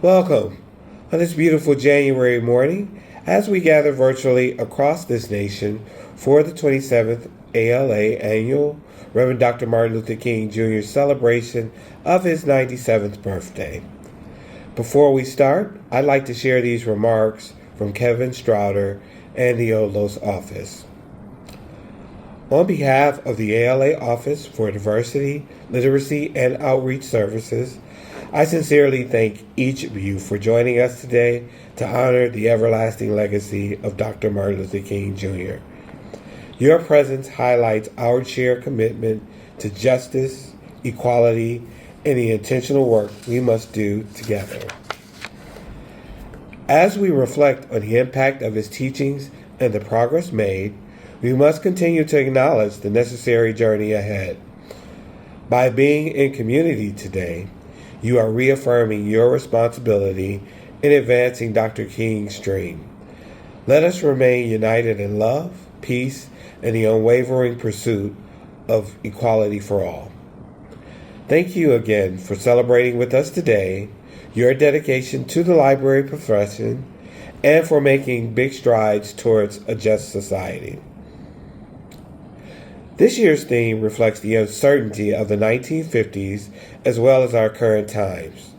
Welcome on this beautiful January morning as we gather virtually across this nation for the 27th ALA Annual Reverend Dr. Martin Luther King Jr. celebration of his 97th birthday. Before we start, I'd like to share these remarks from Kevin Strouder and the OLOS office. On behalf of the ALA Office for Diversity, Literacy, and Outreach Services, I sincerely thank each of you for joining us today to honor the everlasting legacy of Dr. Martin Luther King Jr. Your presence highlights our shared commitment to justice, equality, and the intentional work we must do together. As we reflect on the impact of his teachings and the progress made, we must continue to acknowledge the necessary journey ahead. By being in community today, you are reaffirming your responsibility in advancing Dr. King's dream. Let us remain united in love, peace, and the unwavering pursuit of equality for all. Thank you again for celebrating with us today, your dedication to the library profession, and for making big strides towards a just society. This year's theme reflects the uncertainty of the 1950s as well as our current times.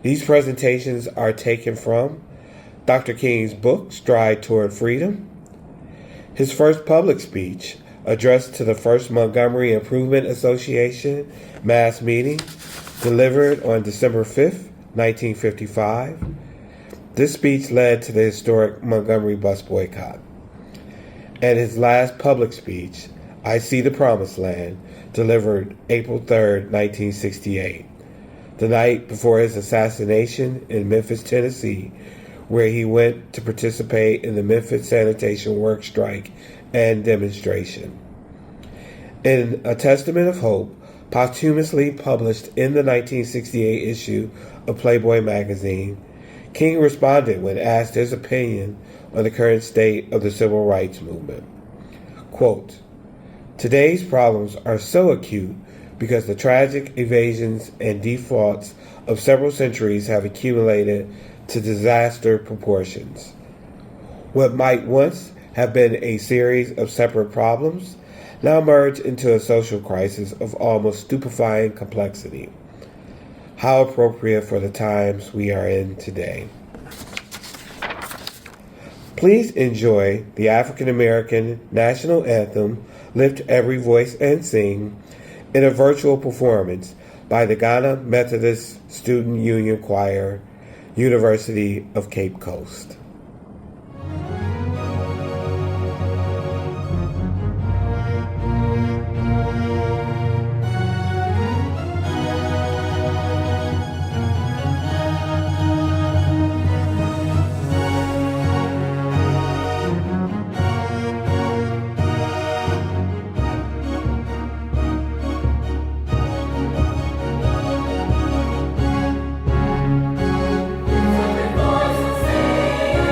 These presentations are taken from Dr. King's book, Stride Toward Freedom, his first public speech addressed to the First Montgomery Improvement Association mass meeting delivered on December 5th, 1955. This speech led to the historic Montgomery bus boycott. And his last public speech, I See the Promised Land, delivered April 3rd, 1968, the night before his assassination in Memphis, Tennessee, where he went to participate in the Memphis sanitation work strike and demonstration. In A Testament of Hope, posthumously published in the 1968 issue of Playboy magazine, King responded when asked his opinion on the current state of the civil rights movement. Quote, "Today's problems are so acute because the tragic evasions and defaults of several centuries have accumulated to disaster proportions. What might once have been a series of separate problems now merge into a social crisis of almost stupefying complexity. How appropriate for the times we are in today." Please enjoy the African American National Anthem, Lift Every Voice and Sing, in a virtual performance by the Ghana Methodist Student Union Choir, University of Cape Coast. Voice and say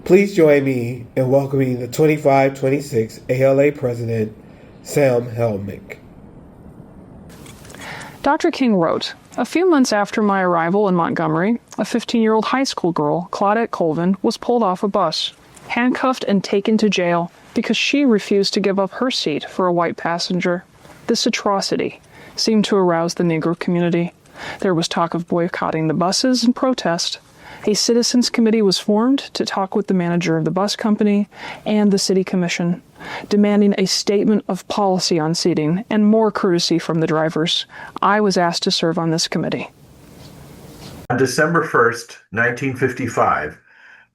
Please join me in welcoming the 2526 ALA President, Sam Helmick. Dr. King wrote, "A few months after my arrival in Montgomery, a 15-year-old high school girl, Claudette Colvin, was pulled off a bus, handcuffed and taken to jail because she refused to give up her seat for a white passenger. This atrocity seemed to arouse the Negro community. There was talk of boycotting the buses and protest. A citizens committee was formed to talk with the manager of the bus company and the city commission, demanding a statement of policy on seating and more courtesy from the drivers. I was asked to serve on this committee." On December 1st, 1955,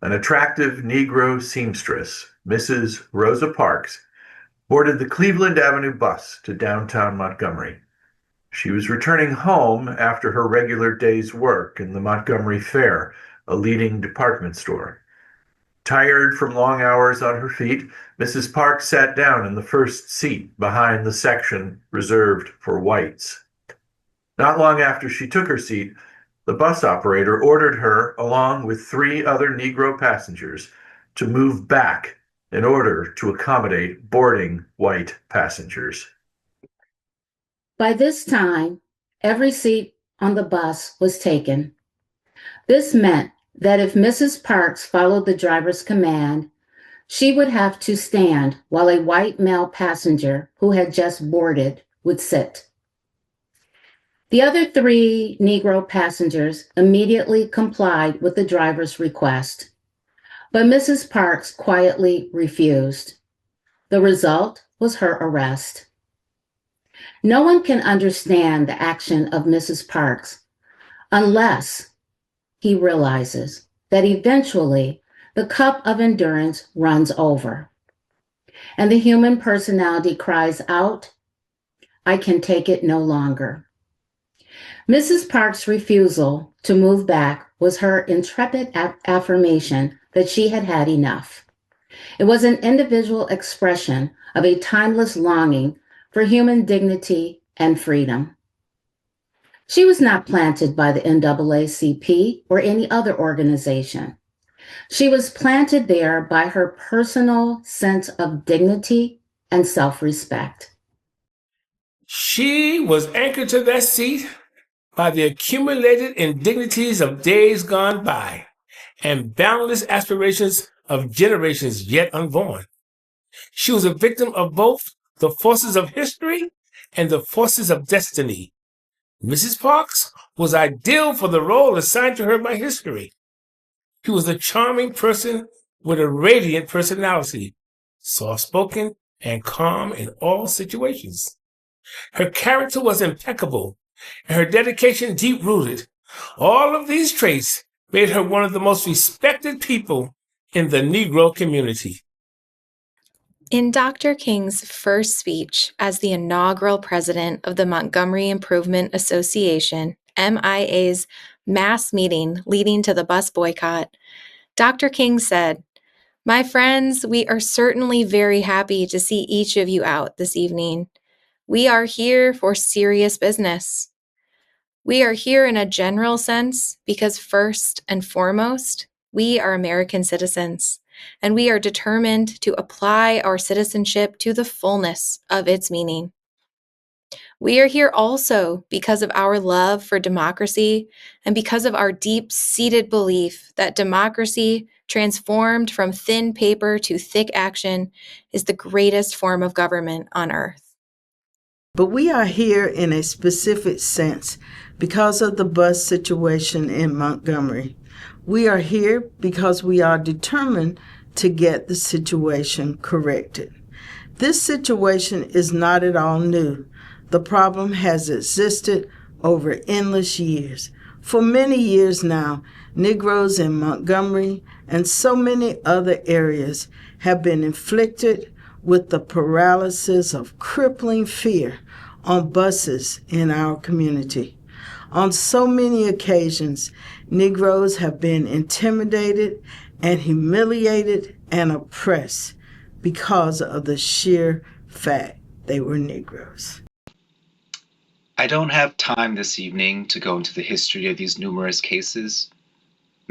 an attractive Negro seamstress, Mrs. Rosa Parks, boarded the Cleveland Avenue bus to downtown Montgomery. She was returning home after her regular day's work in the Montgomery Fair, a leading department store. Tired from long hours on her feet, Mrs. Parks sat down in the first seat behind the section reserved for whites. Not long after she took her seat, the bus operator ordered her, along with 3 other Negro passengers, to move back in order to accommodate boarding white passengers. By this time, every seat on the bus was taken. This meant that if Mrs. Parks followed the driver's command, she would have to stand while a white male passenger who had just boarded would sit. The other 3 Negro passengers immediately complied with the driver's request, but Mrs. Parks quietly refused. The result was her arrest. No one can understand the action of Mrs. Parks unless he realizes that eventually the cup of endurance runs over, and the human personality cries out, "I can take it no longer." Mrs. Parks' refusal to move back was her intrepid affirmation that she had had enough. It was an individual expression of a timeless longing for human dignity and freedom. She was not planted by the NAACP or any other organization. She was planted there by her personal sense of dignity and self-respect. She was anchored to that seat by the accumulated indignities of days gone by and boundless aspirations of generations yet unborn. She was a victim of both the forces of history and the forces of destiny. Mrs. Parks was ideal for the role assigned to her by history. She was a charming person with a radiant personality, soft-spoken and calm in all situations. Her character was impeccable, and her dedication deep-rooted. All of these traits made her one of the most respected people in the Negro community. In Dr. King's first speech as the inaugural president of the Montgomery Improvement Association, MIA's mass meeting leading to the bus boycott, Dr. King said, "My friends, we are certainly very happy to see each of you out this evening. We are here for serious business. We are here in a general sense because first and foremost, we are American citizens, and we are determined to apply our citizenship to the fullness of its meaning. We are here also because of our love for democracy and because of our deep-seated belief that democracy, transformed from thin paper to thick action, is the greatest form of government on earth." But we are here in a specific sense because of the bus situation in Montgomery. We are here because we are determined to get the situation corrected. This situation is not at all new. The problem has existed over endless years. For many years now, Negroes in Montgomery and so many other areas have been inflicted with the paralysis of crippling fear on buses in our community. On so many occasions, Negroes have been intimidated and humiliated and oppressed because of the sheer fact they were Negroes. I don't have time this evening to go into the history of these numerous cases,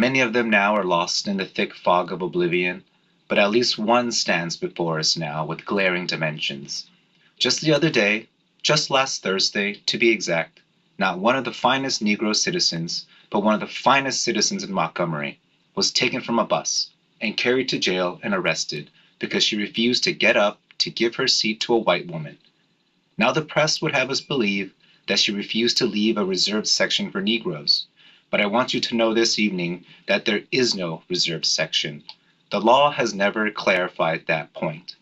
Many of them now are lost in the thick fog of oblivion, but at least one stands before us now with glaring dimensions. Just the other day, just last Thursday to be exact, not one of the finest Negro citizens, but one of the finest citizens in Montgomery, was taken from a bus and carried to jail and arrested because she refused to get up to give her seat to a white woman. Now the press would have us believe that she refused to leave a reserved section for Negroes. But I want you to know this evening that there is no reserved section. The law has never clarified that point.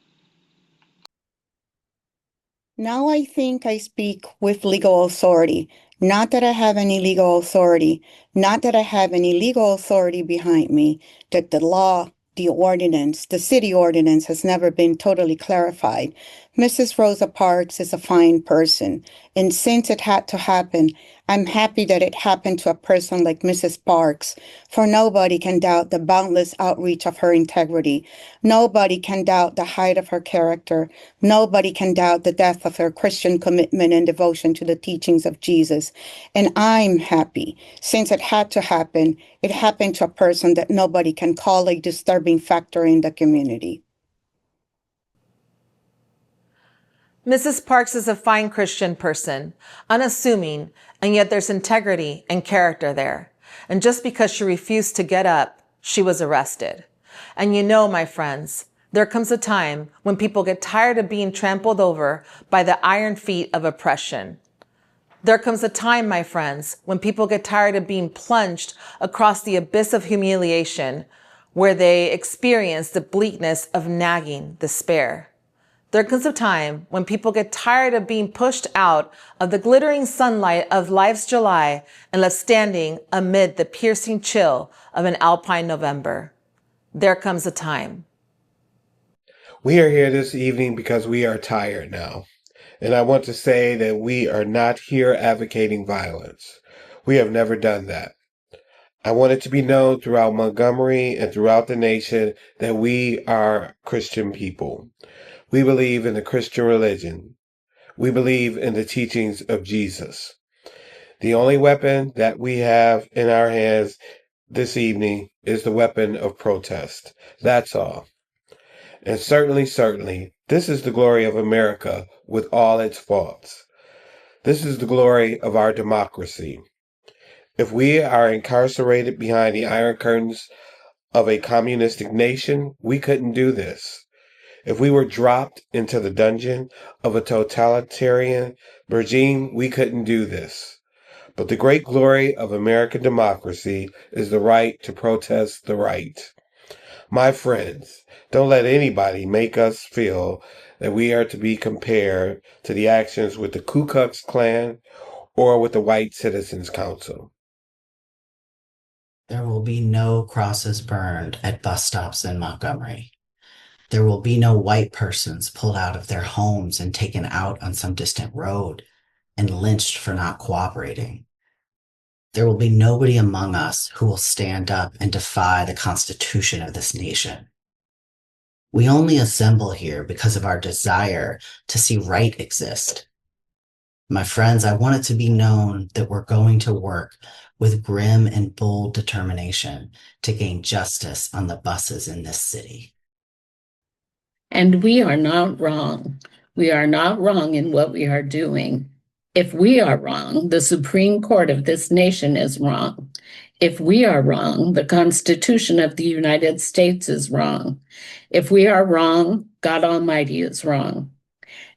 Now I think I speak with legal authority. Not that I have any legal authority, not that I have any legal authority behind me, that the law, the ordinance, the city ordinance has never been totally clarified. Mrs. Rosa Parks is a fine person, and since it had to happen, I'm happy that it happened to a person like Mrs. Parks, for nobody can doubt the boundless outreach of her integrity. Nobody can doubt the height of her character. Nobody can doubt the depth of her Christian commitment and devotion to the teachings of Jesus. And I'm happy, since it had to happen, it happened to a person that nobody can call a disturbing factor in the community. Mrs. Parks is a fine Christian person, unassuming, and yet there's integrity and character there. And just because she refused to get up, she was arrested. And you know, my friends, there comes a time when people get tired of being trampled over by the iron feet of oppression. There comes a time, my friends, when people get tired of being plunged across the abyss of humiliation, where they experience the bleakness of nagging despair. There comes a time when people get tired of being pushed out of the glittering sunlight of life's July and left standing amid the piercing chill of an alpine November. There comes a time. We are here this evening because we are tired now. And I want to say that we are not here advocating violence. We have never done that. I want it to be known throughout Montgomery and throughout the nation that we are Christian people. We believe in the Christian religion. We believe in the teachings of Jesus. The only weapon that we have in our hands this evening is the weapon of protest. That's all. And certainly, this is the glory of America with all its faults. This is the glory of our democracy. If we are incarcerated behind the iron curtains of a communistic nation, we couldn't do this. If we were dropped into the dungeon of a totalitarian regime, we couldn't do this. But the great glory of American democracy is the right to protest the right. My friends, don't let anybody make us feel that we are to be compared to the actions with the Ku Klux Klan or with the White Citizens Council. There will be no crosses burned at bus stops in Montgomery. There will be no white persons pulled out of their homes and taken out on some distant road and lynched for not cooperating. There will be nobody among us who will stand up and defy the Constitution of this nation. We only assemble here because of our desire to see right exist. My friends, I want it to be known that we're going to work with grim and bold determination to gain justice on the buses in this city. And we are not wrong. We are not wrong in what we are doing. If we are wrong, the Supreme Court of this nation is wrong. If we are wrong, the Constitution of the United States is wrong. If we are wrong, God Almighty is wrong.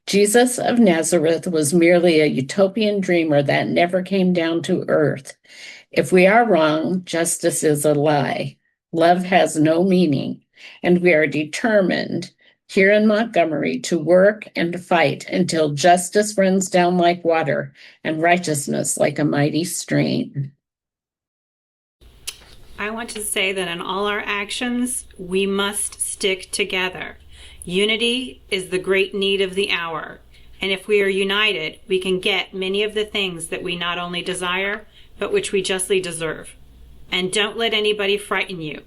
Jesus of Nazareth was merely a utopian dreamer that never came down to earth. If we are wrong, justice is a lie. Love has no meaning, and we are determined here in Montgomery to work and fight until justice runs down like water and righteousness like a mighty stream. I want to say that in all our actions, we must stick together. Unity is the great need of the hour. And if we are united, we can get many of the things that we not only desire, but which we justly deserve. And don't let anybody frighten you.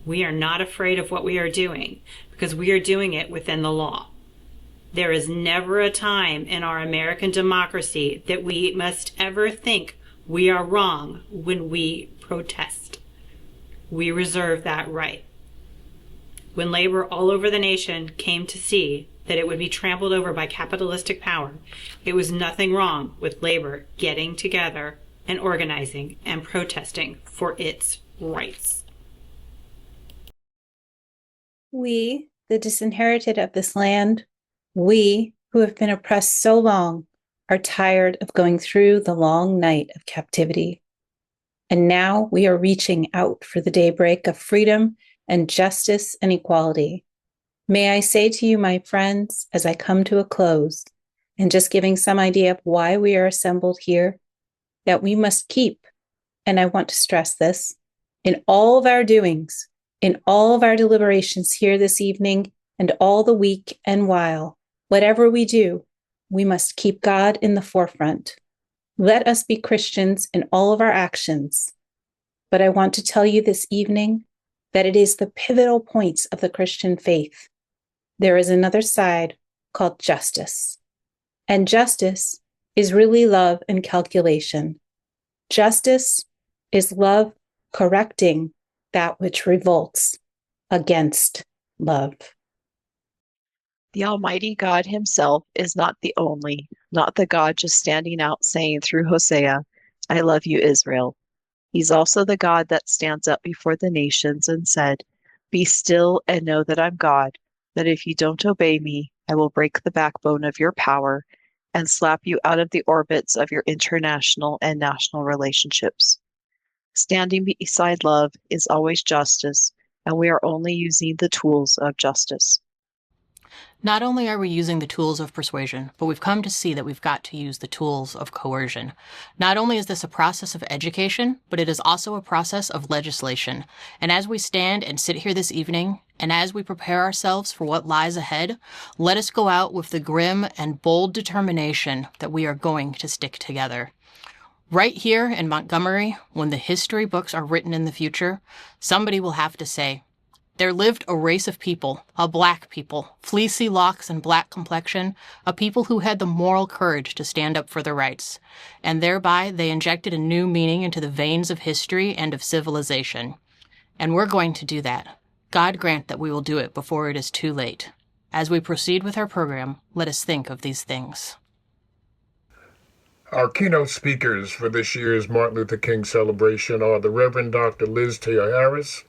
We are not afraid of what we are doing because we are doing it within the law. There is never a time in our American democracy that we must ever think we are wrong when we protest. We reserve that right. When labor all over the nation came to see that it would be trampled over by capitalistic power, it was nothing wrong with labor getting together and organizing and protesting for its rights. We, the disinherited of this land, we who have been oppressed so long, are tired of going through the long night of captivity. And now we are reaching out for the daybreak of freedom and justice and equality. May I say to you, my friends, as I come to a close, and just giving some idea of why we are assembled here, that we must keep, and I want to stress this, in all of our doings, in all of our deliberations here this evening, and all the week and while, whatever we do, we must keep God in the forefront. Let us be Christians in all of our actions. But I want to tell you this evening that it is the pivotal points of the Christian faith. There is another side called justice. And justice is really love and calculation. Justice is love correcting that which revolts against love. The Almighty God himself is not the only, not the God just standing out saying through Hosea, I love you, Israel. He's also the God that stands up before the nations and said, be still and know that I'm God, that if you don't obey me, I will break the backbone of your power and slap you out of the orbits of your international and national relationships. Standing beside love is always justice, and we are only using the tools of justice. Not only are we using the tools of persuasion, but we've come to see that we've got to use the tools of coercion. Not only is this a process of education, but it is also a process of legislation. And as we stand and sit here this evening, and as we prepare ourselves for what lies ahead, let us go out with the grim and bold determination that we are going to stick together. Right here in Montgomery, when the history books are written in the future, somebody will have to say, there lived a race of people, a black people, fleecy locks and black complexion, a people who had the moral courage to stand up for their rights, and thereby they injected a new meaning into the veins of history and of civilization. And we're going to do that. God grant that we will do it before it is too late. As we proceed with our program, let us think of these things. Our keynote speakers for this year's Martin Luther King celebration are the Reverend Dr. Theoharis,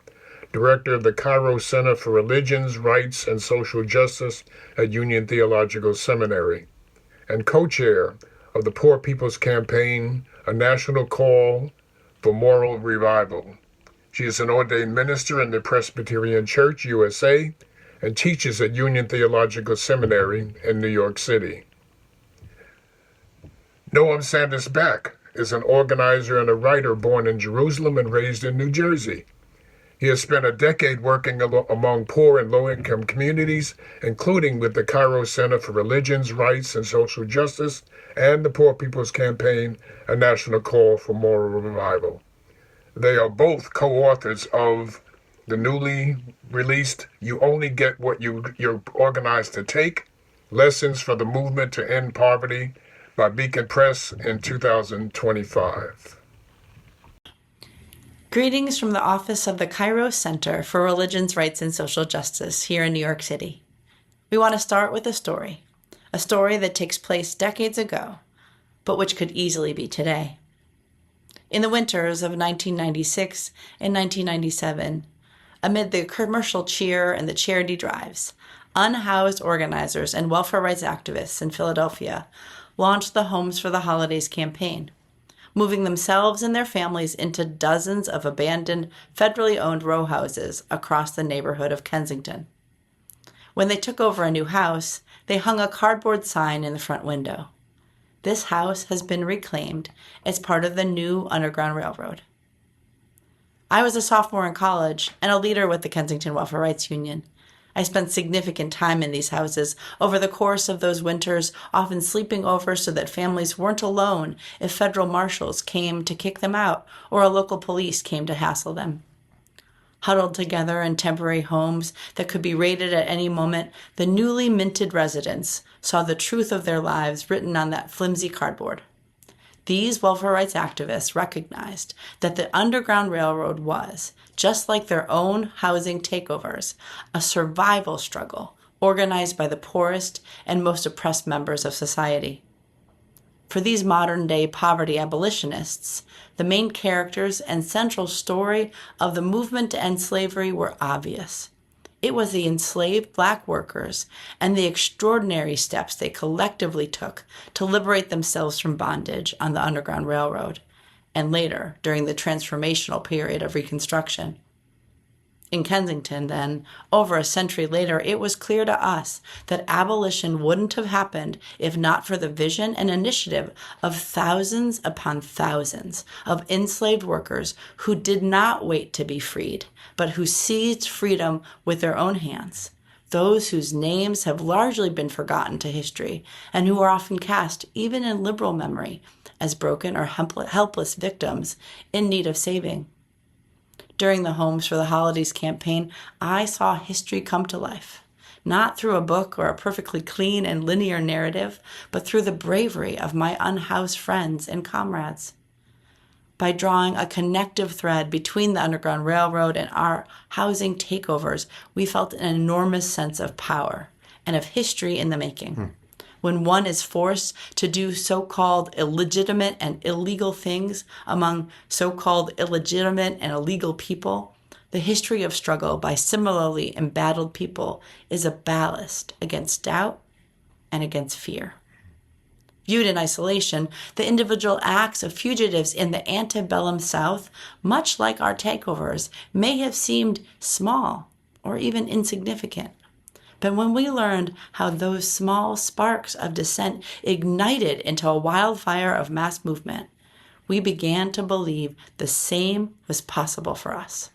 Director of the Kairos Center for Religions, Rights, and Social Justice at Union Theological Seminary, and co-chair of the Poor People's Campaign, a national call for moral revival. She is an ordained minister in the Presbyterian Church, USA, and teaches at Union Theological Seminary in New York City. Noam Sandweiss-Back is an organizer and a writer born in Jerusalem and raised in New Jersey. He has spent a decade working among poor and low-income communities, including with the Kairos Center for Religions, Rights, and Social Justice, and the Poor People's Campaign, a national call for moral revival. They are both co-authors of the newly released You Only Get What You're Organized to Take, Lessons for the Movement to End Poverty, by Beacon Press in 2025. Greetings from the office of the Kairos Center for Religions, Rights, and Social Justice here in New York City. We want to start with a story that takes place decades ago, but which could easily be today. In the winters of 1996 and 1997, amid the commercial cheer and the charity drives, unhoused organizers and welfare rights activists in Philadelphia launched the Homes for the Holidays campaign, moving themselves and their families into dozens of abandoned, federally owned row houses across the neighborhood of Kensington. When they took over a new house, they hung a cardboard sign in the front window. This house has been reclaimed as part of the new Underground Railroad. I was a sophomore in college and a leader with the Kensington Welfare Rights Union. I spent significant time in these houses over the course of those winters, often sleeping over so that families weren't alone if federal marshals came to kick them out or a local police came to hassle them. Huddled together in temporary homes that could be raided at any moment, the newly minted residents saw the truth of their lives written on that flimsy cardboard. These welfare rights activists recognized that the Underground Railroad was, just like their own housing takeovers, a survival struggle organized by the poorest and most oppressed members of society. For these modern-day poverty abolitionists, the main characters and central story of the movement to end slavery were obvious. It was the enslaved Black workers and the extraordinary steps they collectively took to liberate themselves from bondage on the Underground Railroad, and later during the transformational period of Reconstruction. In Kensington, then, over a century later, it was clear to us that abolition wouldn't have happened if not for the vision and initiative of thousands upon thousands of enslaved workers who did not wait to be freed, but who seized freedom with their own hands, those whose names have largely been forgotten to history and who are often cast, even in liberal memory, as broken or helpless victims in need of saving. During the Homes for the Holidays campaign, I saw history come to life, not through a book or a perfectly clean and linear narrative, but through the bravery of my unhoused friends and comrades. By drawing a connective thread between the Underground Railroad and our housing takeovers, we felt an enormous sense of power and of history in the making. When one is forced to do so-called illegitimate and illegal things among so-called illegitimate and illegal people, the history of struggle by similarly embattled people is a ballast against doubt and against fear. Viewed in isolation, the individual acts of fugitives in the antebellum South, much like our takeovers, may have seemed small or even insignificant. But when we learned how those small sparks of dissent ignited into a wildfire of mass movement, we began to believe the same was possible for us.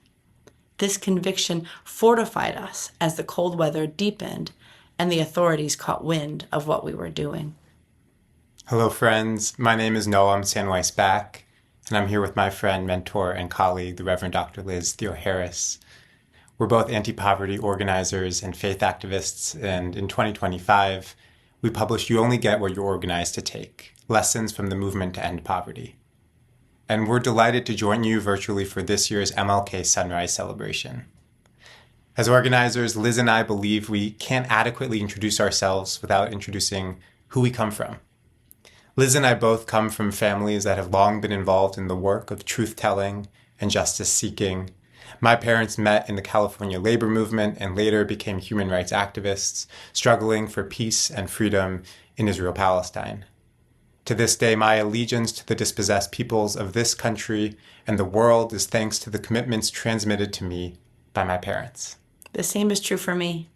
This conviction fortified us as the cold weather deepened and the authorities caught wind of what we were doing. Hello, friends. My name is Noam Sandweiss-Back, and I'm here with my friend, mentor, and colleague, the Reverend Dr. Theoharis. We're both anti-poverty organizers and faith activists, and in 2025, we published You Only Get What You're Organized to Take, Lessons from the Movement to End Poverty. And we're delighted to join you virtually for this year's MLK Sunrise Celebration. As organizers, Liz and I believe we can't adequately introduce ourselves without introducing who we come from. Liz and I both come from families that have long been involved in the work of truth-telling and justice-seeking. My parents met in the California labor movement and later became human rights activists, struggling for peace and freedom in Israel-Palestine. To this day, my allegiance to the dispossessed peoples of this country and the world is thanks to the commitments transmitted to me by my parents. The same is true for me.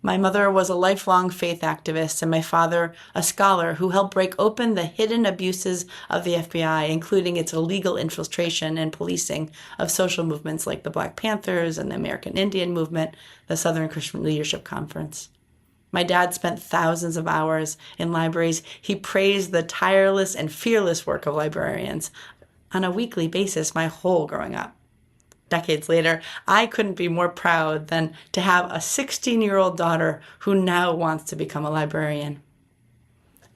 My mother was a lifelong faith activist and my father a scholar who helped break open the hidden abuses of the FBI, including its illegal infiltration and policing of social movements like the Black Panthers and the American Indian Movement, the Southern Christian Leadership Conference. My dad spent thousands of hours in libraries. He praised the tireless and fearless work of librarians on a weekly basis my whole growing up. Decades later, I couldn't be more proud than to have a 16-year-old daughter who now wants to become a librarian.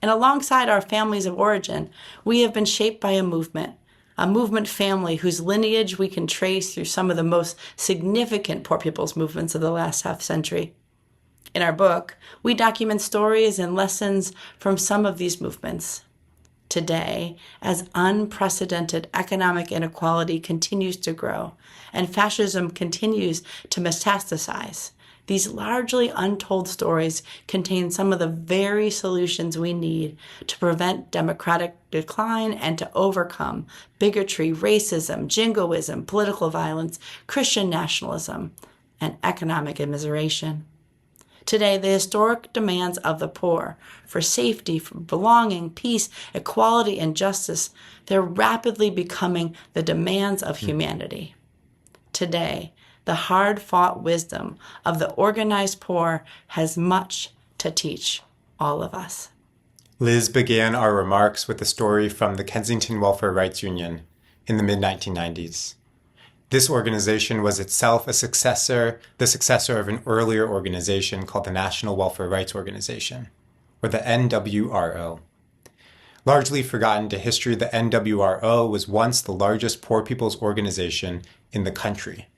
And alongside our families of origin, we have been shaped by a movement family whose lineage we can trace through some of the most significant poor people's movements of the last half century. In our book, we document stories and lessons from some of these movements. Today, as unprecedented economic inequality continues to grow and fascism continues to metastasize, these largely untold stories contain some of the very solutions we need to prevent democratic decline and to overcome bigotry, racism, jingoism, political violence, Christian nationalism, and economic immiseration. Today, the historic demands of the poor for safety, for belonging, peace, equality, and justice, they're rapidly becoming the demands of humanity. Today, the hard-fought wisdom of the organized poor has much to teach all of us. Liz began our remarks with a story from the Kensington Welfare Rights Union in the mid-1990s. This organization was itself the successor of an earlier organization called the National Welfare Rights Organization, or the NWRO. Largely forgotten to history, the NWRO was once the largest poor people's organization in the country.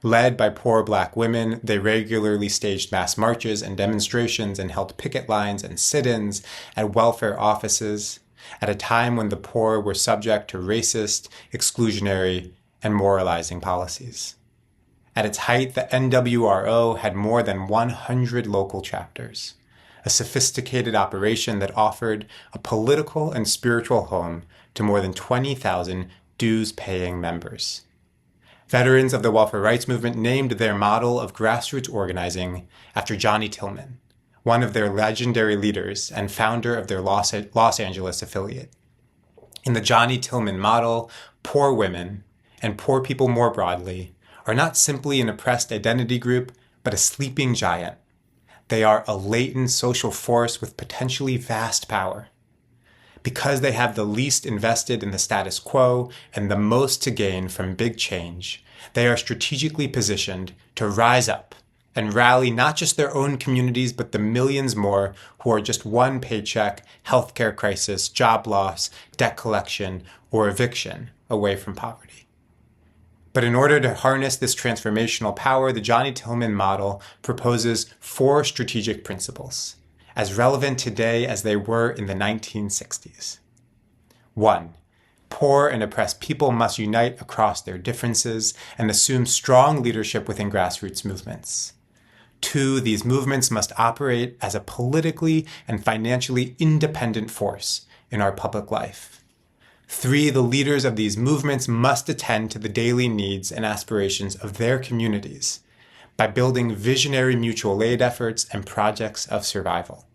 Led by poor Black women, they regularly staged mass marches and demonstrations and held picket lines and sit-ins at welfare offices at a time when the poor were subject to racist, exclusionary, and moralizing policies. At its height, the NWRO had more than 100 local chapters, a sophisticated operation that offered a political and spiritual home to more than 20,000 dues-paying members. Veterans of the welfare rights movement named their model of grassroots organizing after Johnny Tillman, one of their legendary leaders and founder of their Los Angeles affiliate. In the Johnny Tillman model, poor women, and poor people more broadly, are not simply an oppressed identity group, but a sleeping giant. They are a latent social force with potentially vast power. Because they have the least invested in the status quo and the most to gain from big change, they are strategically positioned to rise up and rally not just their own communities, but the millions more who are just one paycheck, healthcare crisis, job loss, debt collection, or eviction away from poverty. But in order to harness this transformational power, the Johnny Tillman model proposes 4 strategic principles, as relevant today as they were in the 1960s. 1. Poor and oppressed people must unite across their differences and assume strong leadership within grassroots movements. 2. These movements must operate as a politically and financially independent force in our public life. 3. The leaders of these movements must attend to the daily needs and aspirations of their communities by building visionary mutual aid efforts and projects of survival.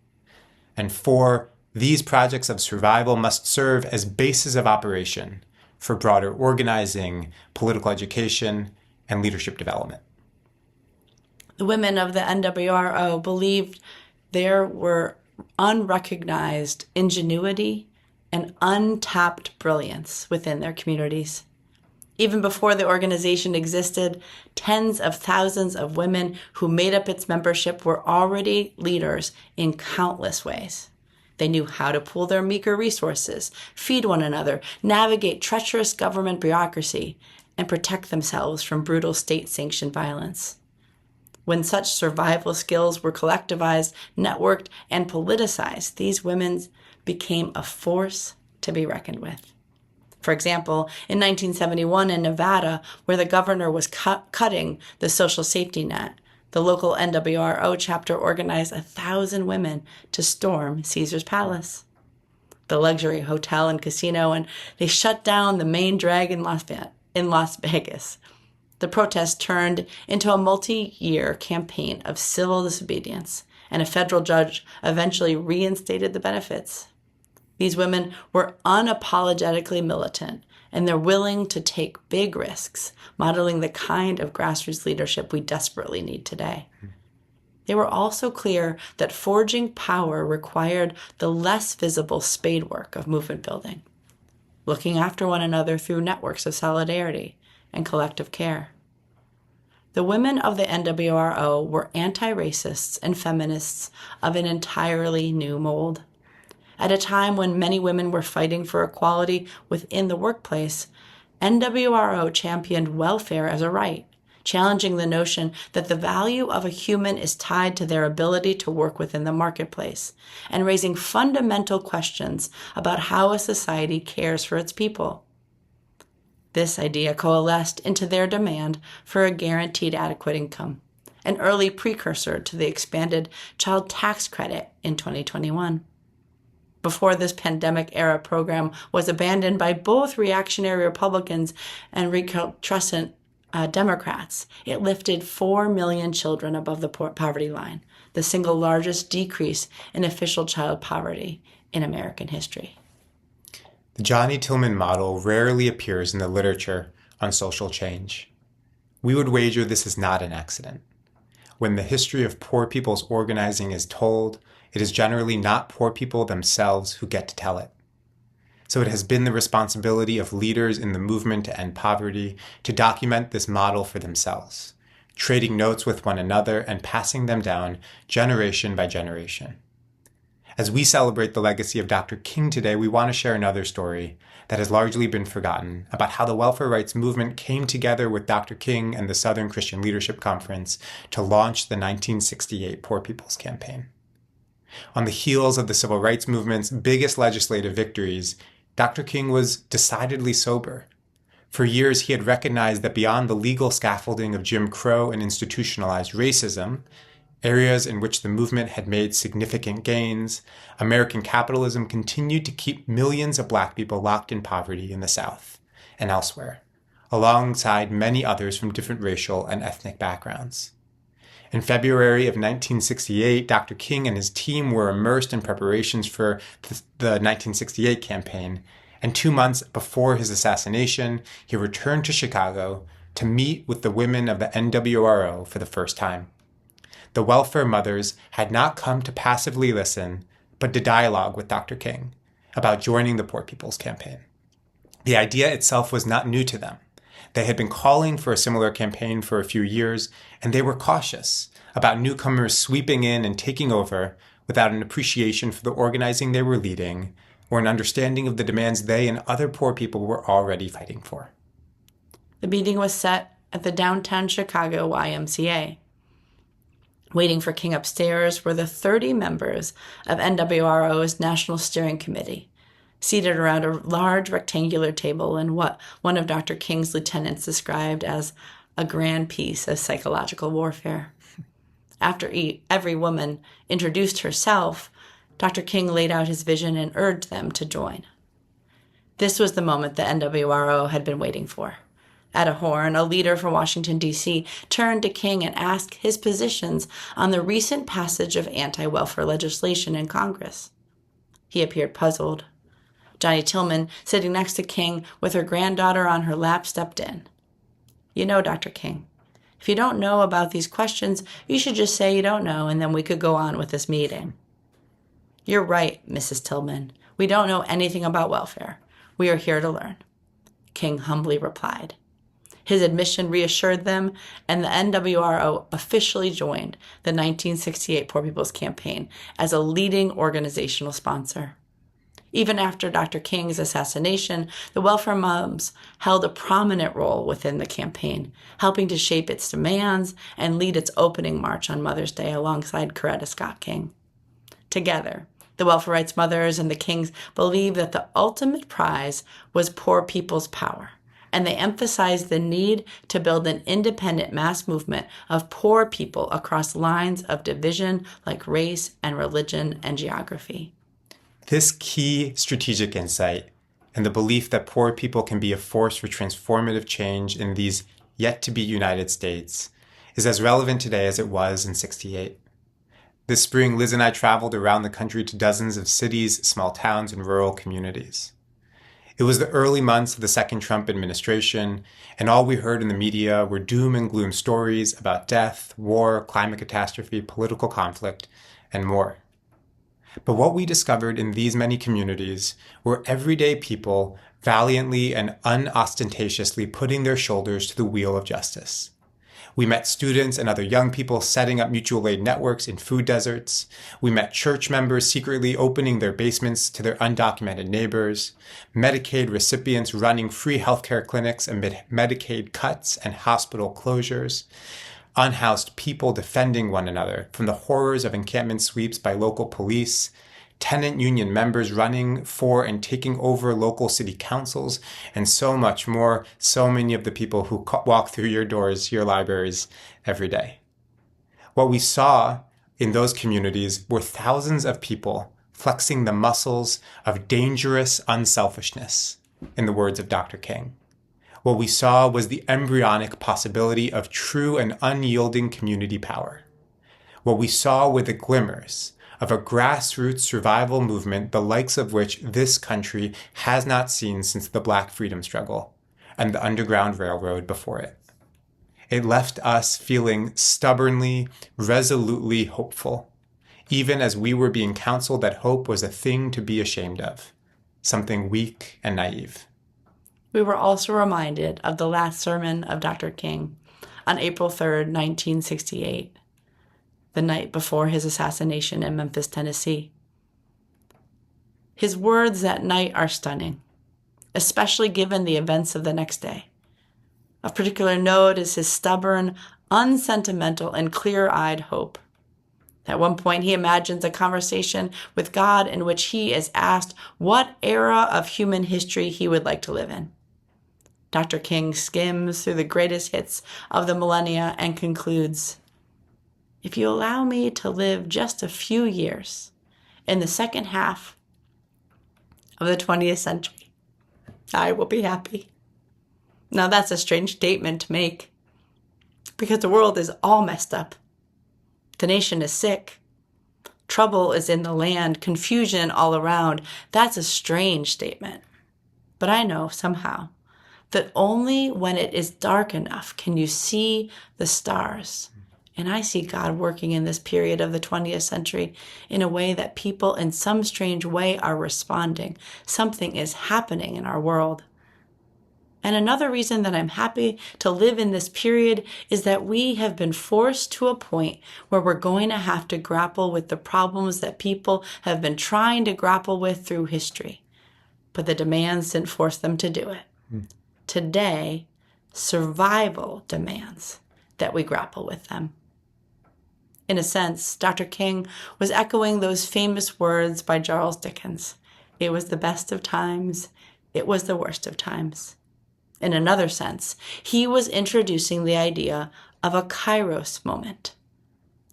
And 4, these projects of survival must serve as bases of operation for broader organizing, political education, and leadership development. The women of the NWRO believed there were unrecognized ingenuity and untapped brilliance within their communities. Even before the organization existed, tens of thousands of women who made up its membership were already leaders in countless ways. They knew how to pool their meager resources, feed one another, navigate treacherous government bureaucracy, and protect themselves from brutal state-sanctioned violence. When such survival skills were collectivized, networked, and politicized, these women became a force to be reckoned with. For example, in 1971 in Nevada, where the governor was cutting the social safety net, the local NWRO chapter organized 1,000 women to storm Caesar's Palace, the luxury hotel and casino, and they shut down the main drag in Las Vegas. The protest turned into a multi-year campaign of civil disobedience, and a federal judge eventually reinstated the benefits. These women were unapologetically militant, and they're willing to take big risks, modeling the kind of grassroots leadership we desperately need today. They were also clear that forging power required the less visible spade work of movement building, looking after one another through networks of solidarity and collective care. The women of the NWRO were anti-racists and feminists of an entirely new mold. At a time when many women were fighting for equality within the workplace, NWRO championed welfare as a right, challenging the notion that the value of a human is tied to their ability to work within the marketplace, and raising fundamental questions about how a society cares for its people. This idea coalesced into their demand for a guaranteed adequate income, an early precursor to the expanded child tax credit in 2021. Before this pandemic-era program was abandoned by both reactionary Republicans and recalcitrant Democrats, it lifted 4 million children above the poverty line, the single largest decrease in official child poverty in American history. The Johnny Tillman model rarely appears in the literature on social change. We would wager this is not an accident. When the history of poor people's organizing is told, it is generally not poor people themselves who get to tell it. So it has been the responsibility of leaders in the movement to end poverty to document this model for themselves, trading notes with one another and passing them down generation by generation. As we celebrate the legacy of Dr. King today, we want to share another story that has largely been forgotten about how the welfare rights movement came together with Dr. King and the Southern Christian Leadership Conference to launch the 1968 Poor People's Campaign. On the heels of the civil rights movement's biggest legislative victories, Dr. King was decidedly sober. For years, he had recognized that beyond the legal scaffolding of Jim Crow and institutionalized racism, areas in which the movement had made significant gains, American capitalism continued to keep millions of Black people locked in poverty in the South and elsewhere, alongside many others from different racial and ethnic backgrounds. In February of 1968, Dr. King and his team were immersed in preparations for the 1968 campaign, and 2 months before his assassination, he returned to Chicago to meet with the women of the NWRO for the first time. The welfare mothers had not come to passively listen, but to dialogue with Dr. King about joining the Poor People's Campaign. The idea itself was not new to them. They had been calling for a similar campaign for a few years, and they were cautious about newcomers sweeping in and taking over without an appreciation for the organizing they were leading or an understanding of the demands they and other poor people were already fighting for. The meeting was set at the downtown Chicago YMCA. Waiting for King upstairs were the 30 members of NWRO's National Steering Committee, seated around a large rectangular table in what one of Dr. King's lieutenants described as a grand piece of psychological warfare. After every woman introduced herself, Dr. King laid out his vision and urged them to join. This was the moment the NWRO had been waiting for. At a horn, a leader from Washington, D.C. turned to King and asked his positions on the recent passage of anti-welfare legislation in Congress. He appeared puzzled. Johnny Tillman, sitting next to King with her granddaughter on her lap, stepped in. "You know, Dr. King, if you don't know about these questions, you should just say you don't know, and then we could go on with this meeting." "You're right, Mrs. Tillman. We don't know anything about welfare. We are here to learn," King humbly replied. His admission reassured them, and the NWRO officially joined the 1968 Poor People's Campaign as a leading organizational sponsor. Even after Dr. King's assassination, the welfare moms held a prominent role within the campaign, helping to shape its demands and lead its opening march on Mother's Day alongside Coretta Scott King. Together, the welfare rights mothers and the Kings believed that the ultimate prize was poor people's power, and they emphasized the need to build an independent mass movement of poor people across lines of division like race and religion and geography. This key strategic insight and the belief that poor people can be a force for transformative change in these yet-to-be United States is as relevant today as it was in '68. This spring, Liz and I traveled around the country to dozens of cities, small towns, and rural communities. It was the early months of the second Trump administration, and all we heard in the media were doom and gloom stories about death, war, climate catastrophe, political conflict, and more. But what we discovered in these many communities were everyday people valiantly and unostentatiously putting their shoulders to the wheel of justice. We met students and other young people setting up mutual aid networks in food deserts. We met church members secretly opening their basements to their undocumented neighbors, Medicaid recipients running free healthcare clinics amid Medicaid cuts and hospital closures, unhoused people defending one another from the horrors of encampment sweeps by local police, tenant union members running for and taking over local city councils, and so much more, so many of the people who walk through your doors, your libraries, every day. What we saw in those communities were thousands of people flexing the muscles of dangerous unselfishness, in the words of Dr. King. What we saw was the embryonic possibility of true and unyielding community power. What we saw were the glimmers of a grassroots survival movement the likes of which this country has not seen since the Black freedom struggle and the Underground Railroad before it. It left us feeling stubbornly, resolutely hopeful, even as we were being counseled that hope was a thing to be ashamed of, something weak and naive. We were also reminded of the last sermon of Dr. King on April 3rd, 1968. The night before his assassination in Memphis, Tennessee. His words that night are stunning, especially given the events of the next day. Of particular note is his stubborn, unsentimental, and clear-eyed hope. At one point, he imagines a conversation with God in which he is asked what era of human history he would like to live in. Dr. King skims through the greatest hits of the millennia and concludes, "If you allow me to live just a few years in the second half of the 20th century, I will be happy." Now that's a strange statement to make, because the world is all messed up. The nation is sick. Trouble is in the land, confusion all around. That's a strange statement. But I know somehow that only when it is dark enough can you see the stars. And I see God working in this period of the 20th century in a way that people in some strange way are responding. Something is happening in our world. And another reason that I'm happy to live in this period is that we have been forced to a point where we're going to have to grapple with the problems that people have been trying to grapple with through history. But the demands didn't force them to do it. Today, survival demands that we grapple with them. In a sense, Dr. King was echoing those famous words by Charles Dickens. It was the best of times. It was the worst of times. In another sense, he was introducing the idea of a Kairos moment.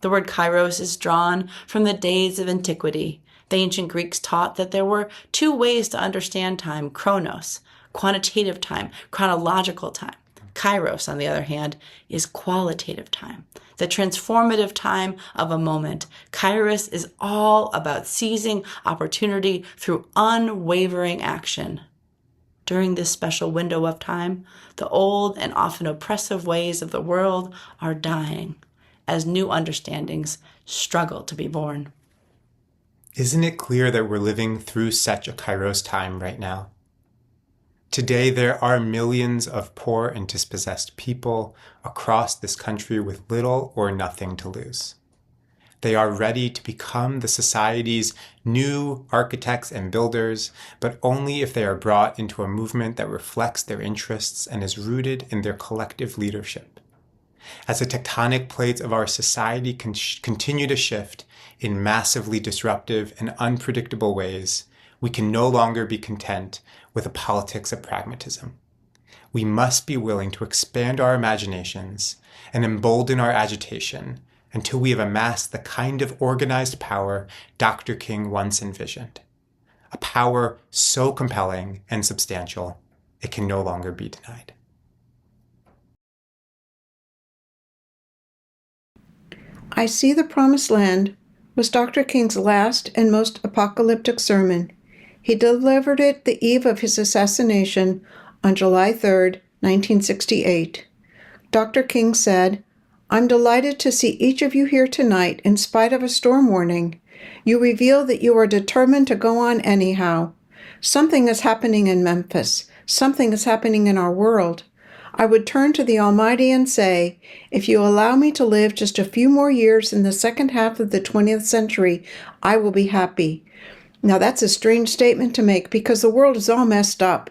The word Kairos is drawn from the days of antiquity. The ancient Greeks taught that there were two ways to understand time: chronos, quantitative time, chronological time. Kairos, on the other hand, is qualitative time, the transformative time of a moment. Kairos is all about seizing opportunity through unwavering action. During this special window of time, the old and often oppressive ways of the world are dying as new understandings struggle to be born. Isn't it clear that we're living through such a Kairos time right now? Today, there are millions of poor and dispossessed people across this country with little or nothing to lose. They are ready to become the society's new architects and builders, but only if they are brought into a movement that reflects their interests and is rooted in their collective leadership. As the tectonic plates of our society continue to shift in massively disruptive and unpredictable ways, we can no longer be content with a politics of pragmatism. We must be willing to expand our imaginations and embolden our agitation until we have amassed the kind of organized power Dr. King once envisioned. A power so compelling and substantial, it can no longer be denied. I See the Promised Land was Dr. King's last and most apocalyptic sermon. He delivered it the eve of his assassination on July 3, 1968. Dr. King said, "I'm delighted to see each of you here tonight in spite of a storm warning. You reveal that you are determined to go on anyhow. Something is happening in Memphis. Something is happening in our world. I would turn to the Almighty and say, if you allow me to live just a few more years in the second half of the 20th century, I will be happy." Now that's a strange statement to make because the world is all messed up.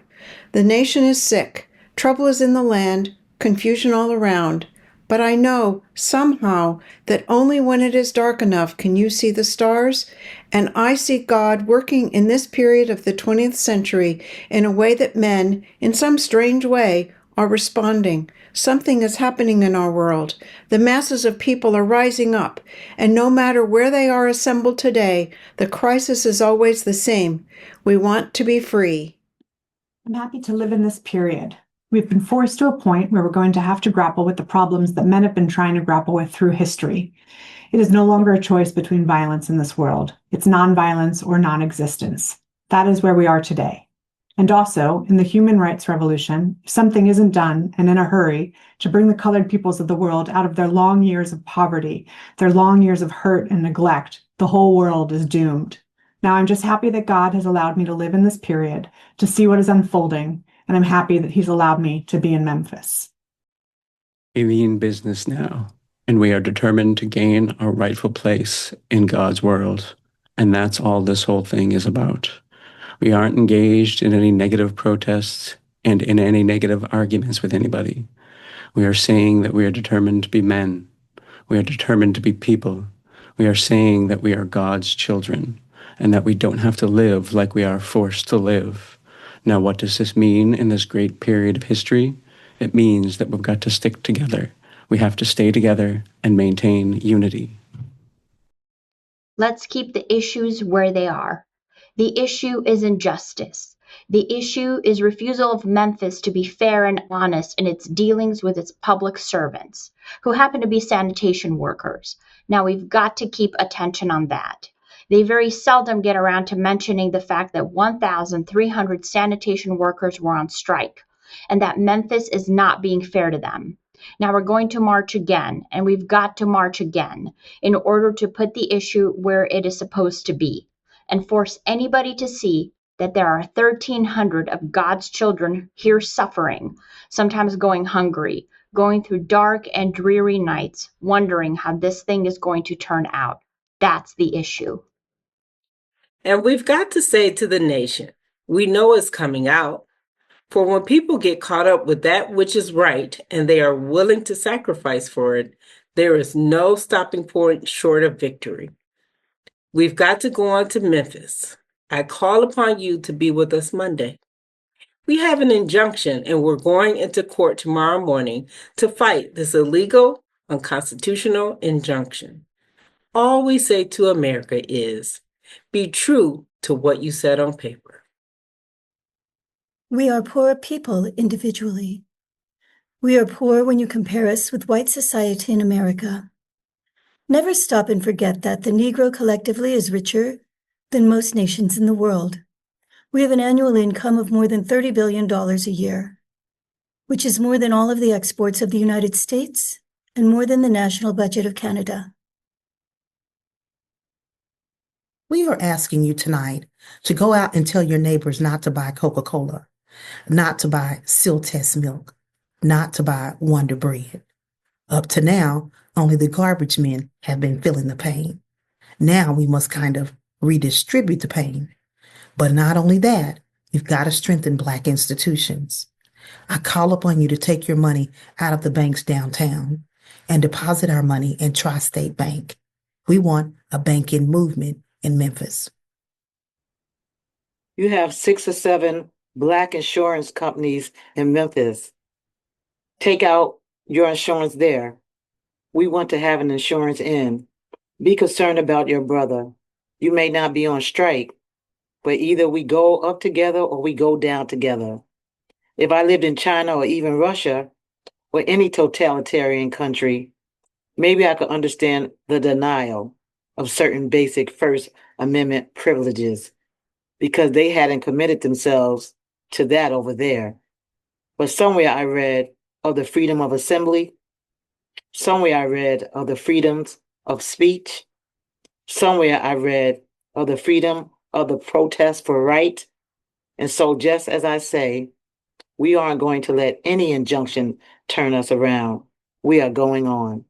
The nation is sick. Trouble is in the land. Confusion all around. But I know, somehow, that only when it is dark enough can you see the stars, and I see God working in this period of the 20th century in a way that men, in some strange way, are responding. Something is happening in our world. The masses of people are rising up, and no matter where they are assembled today, the crisis is always the same. We want to be free. I'm happy to live in this period. We've been forced to a point where we're going to have to grapple with the problems that men have been trying to grapple with through history. It is no longer a choice between violence in this world. It's nonviolence or non-existence. That is where we are today. And also, in the human rights revolution, if something isn't done and in a hurry to bring the colored peoples of the world out of their long years of poverty, their long years of hurt and neglect, the whole world is doomed. Now, I'm just happy that God has allowed me to live in this period, to see what is unfolding, and I'm happy that He's allowed me to be in Memphis. Alien business now, and we are determined to gain our rightful place in God's world. And that's all this whole thing is about. We aren't engaged in any negative protests and in any negative arguments with anybody. We are saying that we are determined to be men. We are determined to be people. We are saying that we are God's children and that we don't have to live like we are forced to live. Now, what does this mean in this great period of history? It means that we've got to stick together. We have to stay together and maintain unity. Let's keep the issues where they are. The issue is injustice. The issue is refusal of Memphis to be fair and honest in its dealings with its public servants, who happen to be sanitation workers. Now, we've got to keep attention on that. They very seldom get around to mentioning the fact that 1,300 sanitation workers were on strike, and that Memphis is not being fair to them. Now we're going to march again, and we've got to march again in order to put the issue where it is supposed to be and force anybody to see that there are 1,300 of God's children here suffering, sometimes going hungry, going through dark and dreary nights, wondering how this thing is going to turn out. That's the issue. And we've got to say to the nation, we know it's coming out. For when people get caught up with that which is right and they are willing to sacrifice for it, there is no stopping point short of victory. We've got to go on to Memphis. I call upon you to be with us Monday. We have an injunction and we're going into court tomorrow morning to fight this illegal, unconstitutional injunction. All we say to America is, be true to what you said on paper. We are poor people individually. We are poor when you compare us with white society in America. Never stop and forget that the Negro collectively is richer than most nations in the world. We have an annual income of more than $30 billion a year, which is more than all of the exports of the United States and more than the national budget of Canada. We are asking you tonight to go out and tell your neighbors not to buy Coca-Cola, not to buy Siltest milk, not to buy Wonder Bread. Up to now, only the garbage men have been feeling the pain. Now we must kind of redistribute the pain. But not only that, you've got to strengthen Black institutions. I call upon you to take your money out of the banks downtown and deposit our money in Tri-State Bank. We want a banking movement in Memphis. You have 6 or 7 Black insurance companies in Memphis. Take out your insurance there. We want to have an insurance in. Be concerned about your brother. You may not be on strike, but either we go up together or we go down together. If I lived in China or even Russia or any totalitarian country, maybe I could understand the denial of certain basic First Amendment privileges because they hadn't committed themselves to that over there. But somewhere I read of the freedom of assembly, somewhere I read of the freedoms of speech, somewhere I read of the freedom of the protest for right. And so just as I say, we aren't going to let any injunction turn us around. We are going on.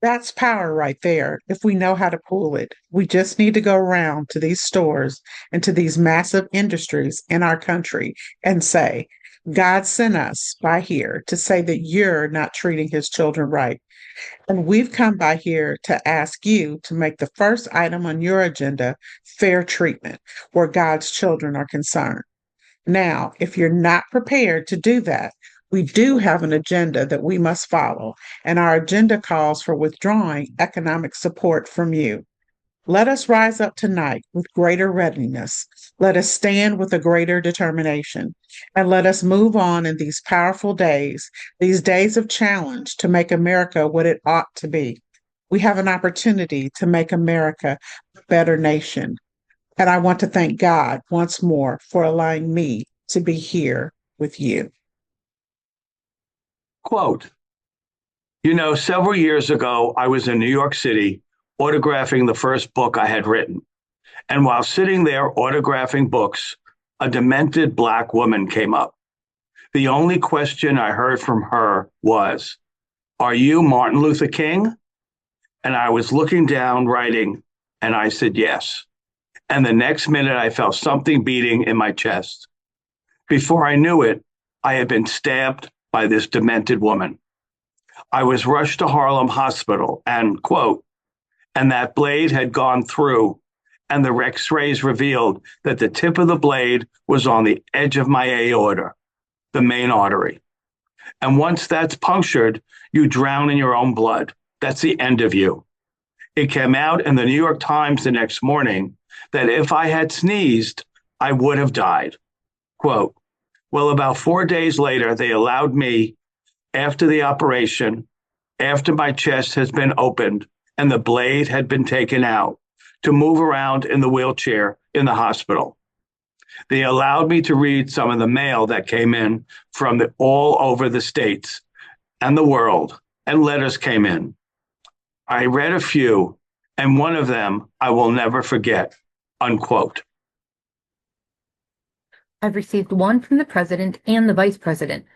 That's power right there, if we know how to pull it. We just need to go around to these stores and to these massive industries in our country and say, God sent us by here to say that you're not treating his children right. And we've come by here to ask you to make the first item on your agenda fair treatment, where God's children are concerned. Now, if you're not prepared to do that, we do have an agenda that we must follow, and our agenda calls for withdrawing economic support from you. Let us rise up tonight with greater readiness. Let us stand with a greater determination, and let us move on in these powerful days, these days of challenge to make America what it ought to be. We have an opportunity to make America a better nation. And I want to thank God once more for allowing me to be here with you. Quote, several years ago, I was in New York City autographing the first book I had written. And while sitting there autographing books, a demented Black woman came up. The only question I heard from her was, "Are you Martin Luther King?" And I was looking down, writing, and I said, "Yes." and the next minute I felt something beating in my chest. Before I knew it, I had been stabbed by this demented woman. I was rushed to Harlem Hospital and, quote, and that blade had gone through, and the X-rays revealed that the tip of the blade was on the edge of my aorta, the main artery. And once that's punctured, you drown in your own blood. That's the end of you. It came out in the New York Times the next morning that if I had sneezed, I would have died. Quote, well, about 4 days later, they allowed me, after the operation, after my chest has been opened and the blade had been taken out, to move around in the wheelchair in the hospital. They allowed me to read some of the mail that came in from all over the states and the world, and letters came in. I read a few, and one of them I will never forget, unquote. I've received one from the president and the vice president.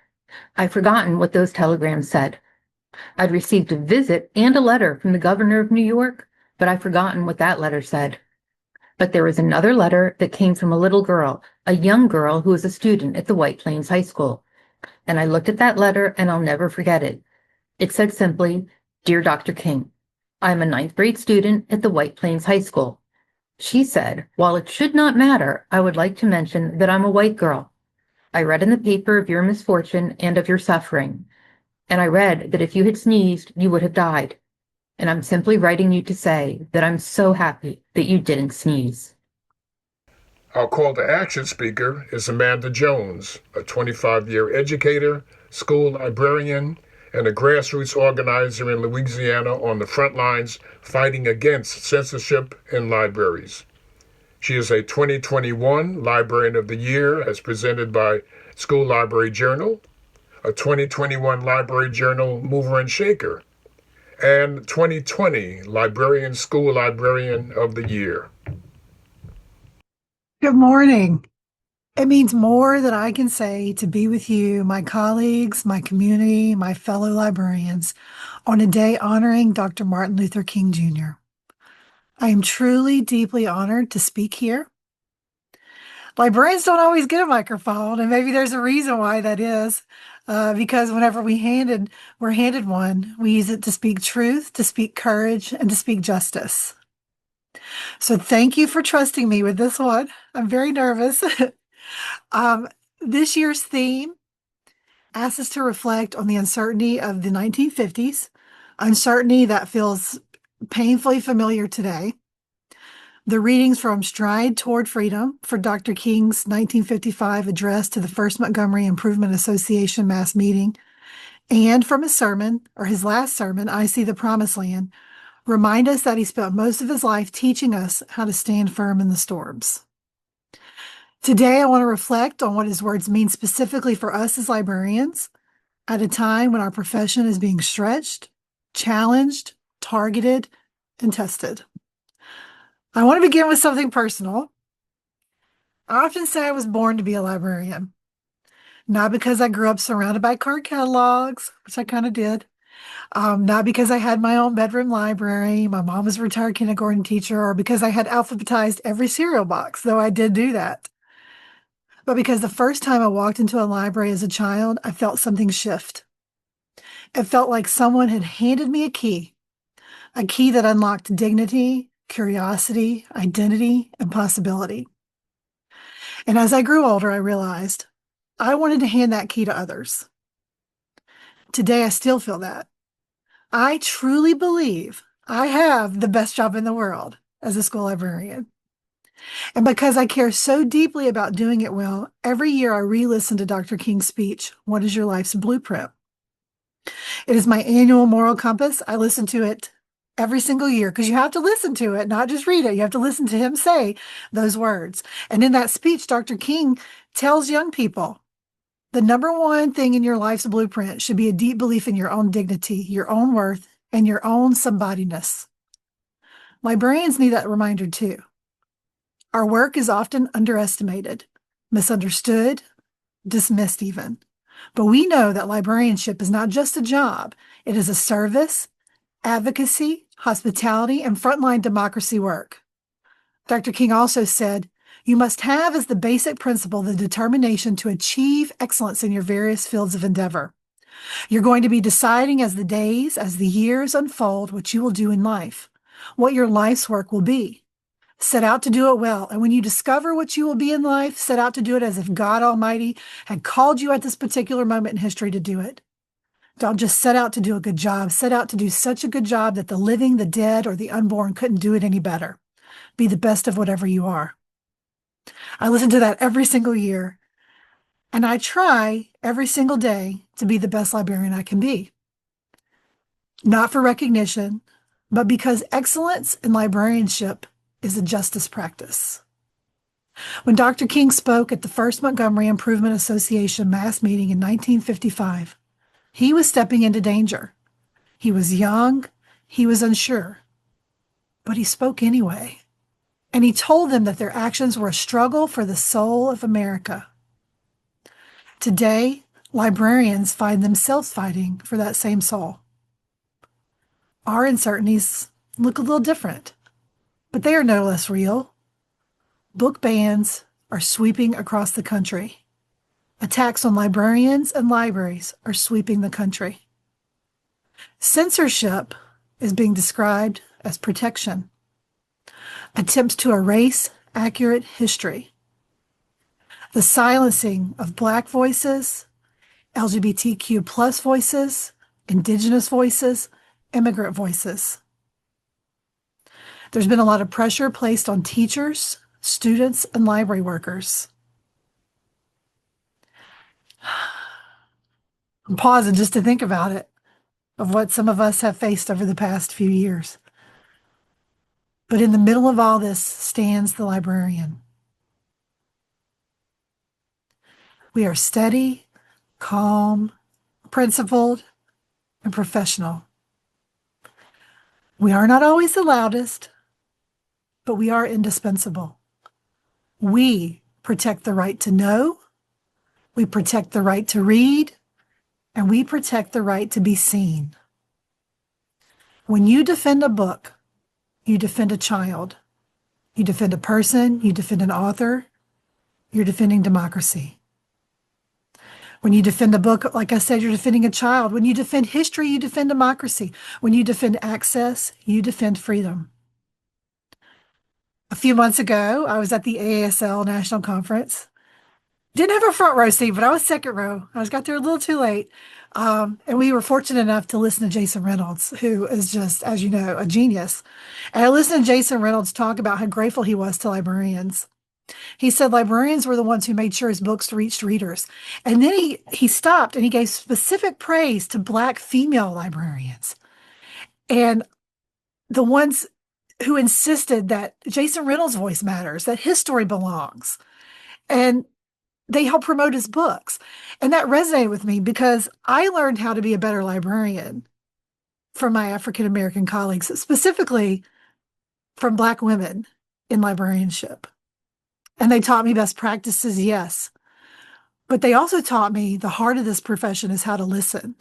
I've forgotten what those telegrams said. I'd received a visit and a letter from the governor of New York, but I've forgotten what that letter said. But there was another letter that came from a little girl, a young girl who was a student at the White Plains High School. And I looked at that letter and I'll never forget it. It said simply, Dear Dr. King, I'm a 9th grade student at the White Plains High School. She said, while it should not matter, I would like to mention that I'm a white girl. I read in the paper of your misfortune and of your suffering. And I read that if you had sneezed, you would have died. And I'm simply writing you to say that I'm so happy that you didn't sneeze. Our call to action speaker is Amanda Jones, a 25-year educator, school librarian, and a grassroots organizer in Louisiana on the front lines fighting against censorship in libraries. She is a 2021 Librarian of the Year as presented by School Library Journal, a 2021 Library Journal Mover and Shaker, and 2020 Librarian School Librarian of the Year. Good morning. It means more than I can say to be with you, my colleagues, my community, my fellow librarians, on a day honoring Dr. Martin Luther King Jr. I am truly deeply honored to speak here. Librarians don't always get a microphone, and maybe there's a reason why that is, because whenever we're handed one, we use it to speak truth, to speak courage, and to speak justice. So thank you for trusting me with this one. I'm very nervous. This year's theme asks us to reflect on the uncertainty of the 1950s, uncertainty that feels painfully familiar today. The readings from Stride Toward Freedom for Dr. King's 1955 address to the First Montgomery Improvement Association mass meeting, and from his sermon, or his last sermon, I See the Promised Land, remind us that he spent most of his life teaching us how to stand firm in the storms. Today, I want to reflect on what his words mean specifically for us as librarians at a time when our profession is being stretched, challenged, targeted, and tested. I want to begin with something personal. I often say I was born to be a librarian, not because I grew up surrounded by card catalogs, which I kind of did, not because I had my own bedroom library, my mom was a retired kindergarten teacher, or because I had alphabetized every cereal box, though I did do that. But because the first time I walked into a library as a child, I felt something shift. It felt like someone had handed me a key that unlocked dignity, curiosity, identity, and possibility. And as I grew older, I realized I wanted to hand that key to others. Today, I still feel that. I truly believe I have the best job in the world as a school librarian. And because I care so deeply about doing it well, every year I re-listen to Dr. King's speech, What is Your Life's Blueprint? It is my annual moral compass. I listen to it every single year because you have to listen to it, not just read it. You have to listen to him say those words. And in that speech, Dr. King tells young people, the number one thing in your life's blueprint should be a deep belief in your own dignity, your own worth, and your own somebodyness. Librarians need that reminder too. Our work is often underestimated, misunderstood, dismissed even. But we know that librarianship is not just a job. It is a service, advocacy, hospitality, and frontline democracy work. Dr. King also said, you must have as the basic principle the determination to achieve excellence in your various fields of endeavor. You're going to be deciding as the days, as the years unfold, what you will do in life, what your life's work will be. Set out to do it well. And when you discover what you will be in life, set out to do it as if God Almighty had called you at this particular moment in history to do it. Don't just set out to do a good job. Set out to do such a good job that the living, the dead, or the unborn couldn't do it any better. Be the best of whatever you are. I listen to that every single year, and I try every single day to be the best librarian I can be. Not for recognition, but because excellence in librarianship is a justice practice. When Dr. King spoke at the first Montgomery Improvement Association mass meeting in 1955, he was stepping into danger. He was young, he was unsure, but he spoke anyway. And he told them that their actions were a struggle for the soul of America. Today, librarians find themselves fighting for that same soul. Our uncertainties look a little different, but they are no less real. Book bans are sweeping across the country. Attacks on librarians and libraries are sweeping the country. Censorship is being described as protection. Attempts to erase accurate history. The silencing of Black voices, LGBTQ plus voices, Indigenous voices, immigrant voices. There's been a lot of pressure placed on teachers, students, and library workers. I'm pausing just to think about it, of what some of us have faced over the past few years. But in the middle of all this stands the librarian. We are steady, calm, principled, and professional. We are not always the loudest, but we are indispensable. We protect the right to know, we protect the right to read, and we protect the right to be seen. When you defend a book, you defend a child. You defend a person, you defend an author, you're defending democracy. When you defend a book, like I said, you're defending a child. When you defend history, you defend democracy. When you defend access, you defend freedom. A few months ago, I was at the AASL National Conference. Didn't have a front row seat, but I was second row. Got there a little too late. And we were fortunate enough to listen to Jason Reynolds, who is just, as you know, a genius. And I listened to Jason Reynolds talk about how grateful he was to librarians. He said librarians were the ones who made sure his books reached readers. And then he stopped and he gave specific praise to Black female librarians. And the ones who insisted that Jason Reynolds' voice matters, that his story belongs. And they help promote his books. And that resonated with me because I learned how to be a better librarian from my African-American colleagues, specifically from Black women in librarianship. And they taught me best practices, yes. But they also taught me the heart of this profession is how to listen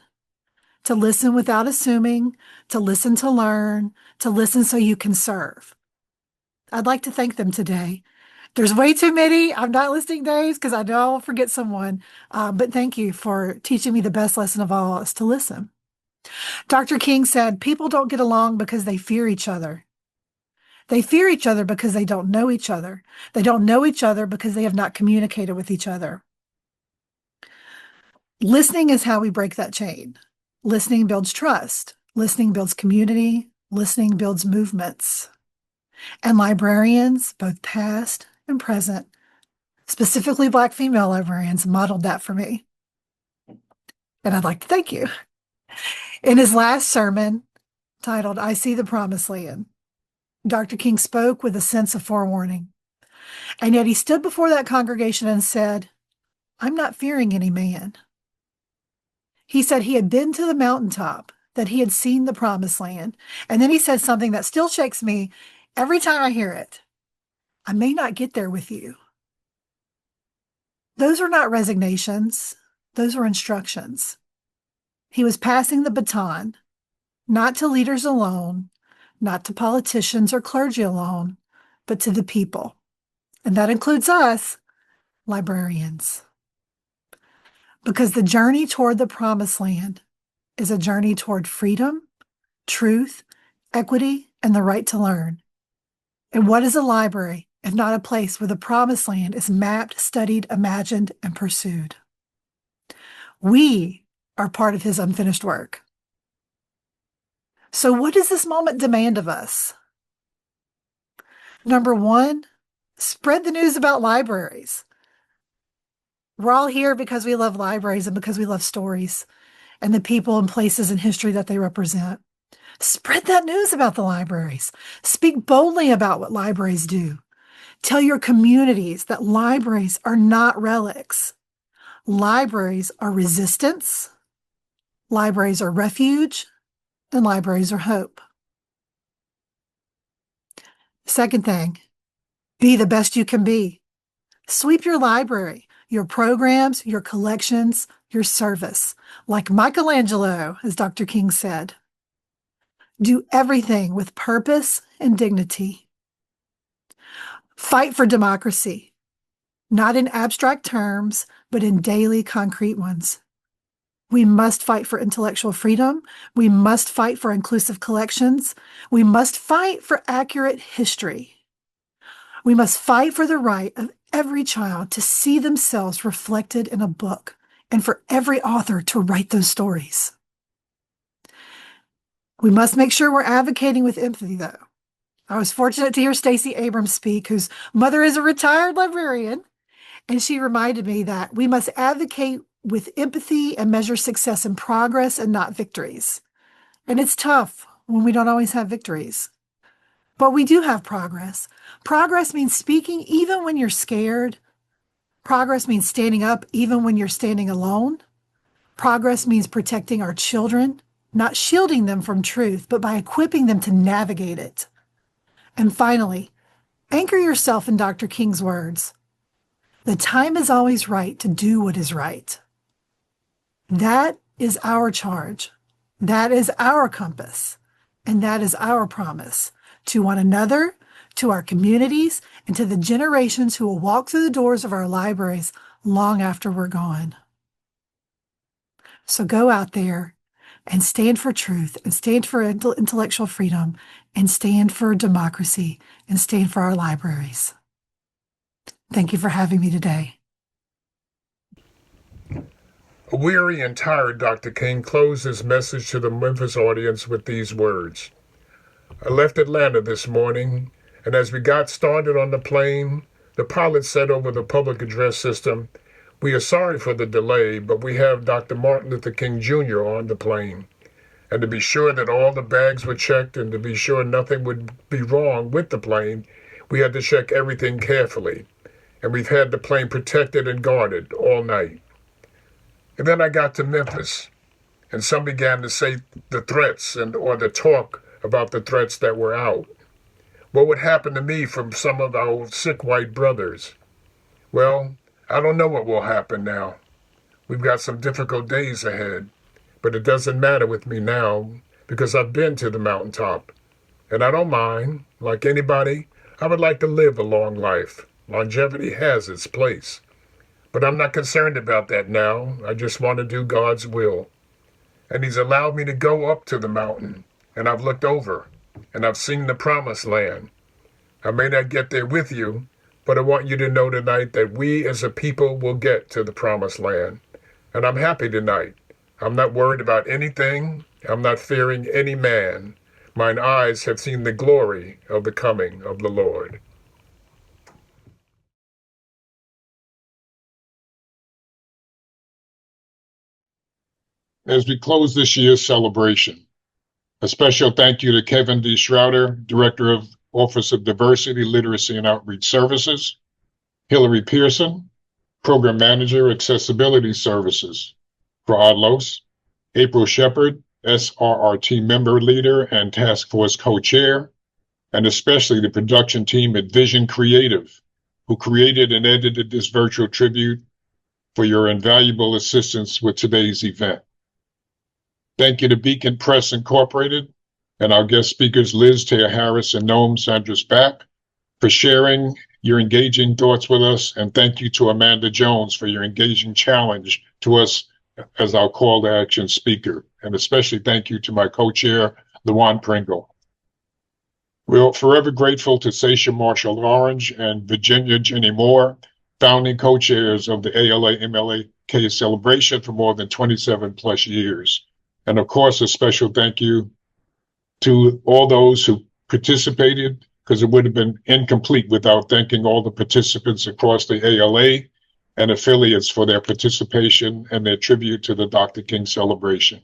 without assuming, to listen to learn, to listen so you can serve. I'd like to thank them today. There's way too many. I'm not listing names because I know I'll forget someone. But thank you for teaching me the best lesson of all is to listen. Dr. King said, people don't get along because they fear each other. They fear each other because they don't know each other. They don't know each other because they have not communicated with each other. Listening is how we break that chain. Listening builds trust. Listening builds community. Listening builds movements. And librarians, both past and present, specifically Black female librarians, modeled that for me. And I'd like to thank you. In his last sermon, titled, I See the Promised Land, Dr. King spoke with a sense of forewarning. And yet he stood before that congregation and said, I'm not fearing any man. He said he had been to the mountaintop, that he had seen the promised land. And then he said something that still shakes me every time I hear it. I may not get there with you. Those were not resignations. Those were instructions. He was passing the baton, not to leaders alone, not to politicians or clergy alone, but to the people. And that includes us, librarians. Because the journey toward the promised land is a journey toward freedom, truth, equity, and the right to learn. And what is a library if not a place where the promised land is mapped, studied, imagined, and pursued? We are part of his unfinished work. So what does this moment demand of us? Number one, spread the news about libraries. We're all here because we love libraries and because we love stories and the people and places and history that they represent. Spread that news about the libraries. Speak boldly about what libraries do. Tell your communities that libraries are not relics. Libraries are resistance. Libraries are refuge. And libraries are hope. Second thing, be the best you can be. Sweep your library, your programs, your collections, your service. Like Michelangelo, as Dr. King said. Do everything with purpose and dignity. Fight for democracy, not in abstract terms, but in daily concrete ones. We must fight for intellectual freedom. We must fight for inclusive collections. We must fight for accurate history. We must fight for the right of every child to see themselves reflected in a book and for every author to write those stories. We must make sure we're advocating with empathy, though. I was fortunate to hear Stacey Abrams speak, whose mother is a retired librarian, and she reminded me that we must advocate with empathy and measure success in progress and not victories. And it's tough when we don't always have victories. But we do have progress. Progress means speaking even when you're scared. Progress means standing up even when you're standing alone. Progress means protecting our children, not shielding them from truth, but by equipping them to navigate it. And finally, anchor yourself in Dr. King's words. The time is always right to do what is right. That is our charge. That is our compass. And that is our promise to one another, to our communities, and to the generations who will walk through the doors of our libraries long after we're gone. So go out there and stand for truth, and stand for intellectual freedom, and stand for democracy, and stand for our libraries. Thank you for having me today. A weary and tired Dr. King closed his message to the Memphis audience with these words. I left Atlanta this morning, and as we got started on the plane, the pilot said over the public address system, "We are sorry for the delay, but we have Dr. Martin Luther King Jr. on the plane. And to be sure that all the bags were checked and to be sure nothing would be wrong with the plane, we had to check everything carefully. And we've had the plane protected and guarded all night." And then I got to Memphis, and some began to say the threats or the talk about the threats that were out. What would happen to me from some of our sick white brothers? Well, I don't know what will happen now. We've got some difficult days ahead, but it doesn't matter with me now because I've been to the mountaintop. And I don't mind. Like anybody, I would like to live a long life. Longevity has its place. But I'm not concerned about that now. I just want to do God's will. And he's allowed me to go up to the mountain, and I've looked over, and I've seen the promised land. I may not get there with you, but I want you to know tonight that we as a people will get to the promised land. And I'm happy tonight. I'm not worried about anything. I'm not fearing any man. Mine eyes have seen the glory of the coming of the Lord. As we close this year's celebration, a special thank you to Kevin D. Schroeder, Director of Office of Diversity, Literacy, and Outreach Services, Hillary Pearson, Program Manager, Accessibility Services, Praad Los, April Shepard, SRRT Member Leader and Task Force Co-Chair, and especially the production team at Vision Creative, who created and edited this virtual tribute, for your invaluable assistance with today's event. Thank you to Beacon Press Incorporated and our guest speakers Liz Theoharis and Noam Sandweiss-Back for sharing your engaging thoughts with us. And thank you to Amanda Jones for your engaging challenge to us as our call to action speaker. And especially thank you to my co-chair, LaJuan Pringle. We're forever grateful to Sasha Marshall Orange and Virginia Jenny Moore, founding co-chairs of the ALA-MLK celebration for more than 27 plus years. And of course, a special thank you to all those who participated, because it would have been incomplete without thanking all the participants across the ALA and affiliates for their participation and their tribute to the Dr. King celebration.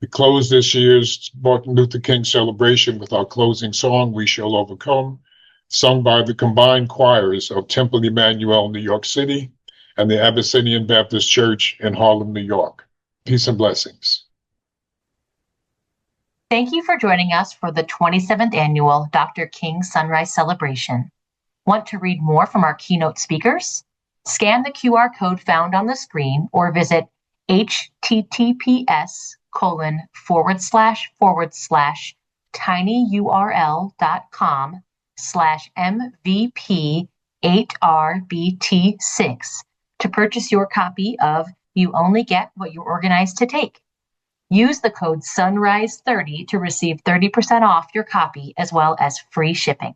We close this year's Martin Luther King celebration with our closing song, We Shall Overcome, sung by the combined choirs of Temple Emmanuel, New York City, and the Abyssinian Baptist Church in Harlem, New York. Peace and blessings. Thank you for joining us for the 27th Annual Dr. King Sunrise Celebration. Want to read more from our keynote speakers? Scan the QR code found on the screen or visit https://tinyurl.com/MVP8RBT6 to purchase your copy of You Only Get What You're Organized to Take. Use the code SUNRISE30 to receive 30% off your copy as well as free shipping.